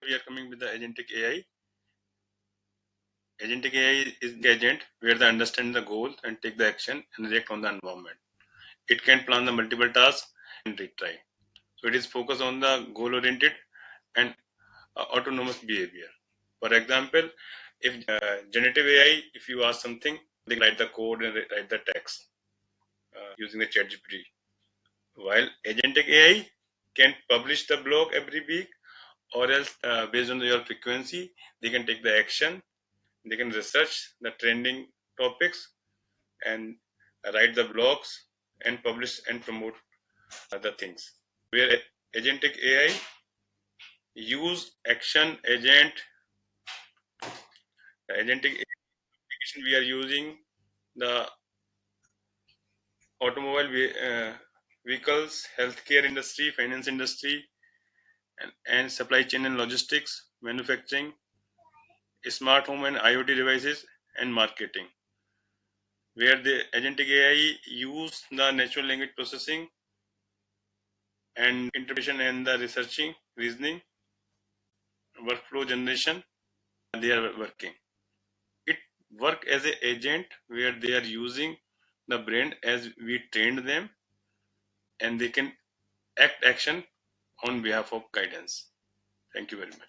We are coming with the agentic AI. Agentic AI is the agent where they understand the goal and take the action and react on the environment. It can plan the multiple tasks and retry. So it is focused on the goal-oriented and autonomous behavior. For example, if generative AI, if you ask something, they write the code and write the text using the ChatGPT. While agentic AI can publish the blog every week, or else based on your frequency, they can take the action. They can research the trending topics and write the blogs and publish and promote the things. Where agentic AI use action agent, the agentic application we are using the automobile vehicles, healthcare industry, finance industry, and supply chain and logistics, manufacturing, smart home and IoT devices, and marketing. Where the agentic AI use the natural language processing and interpretation and the researching, reasoning, workflow generation, they are working. It work as an agent where they are using the brain as we trained them, and they can action on behalf of guidance. Thank you very much.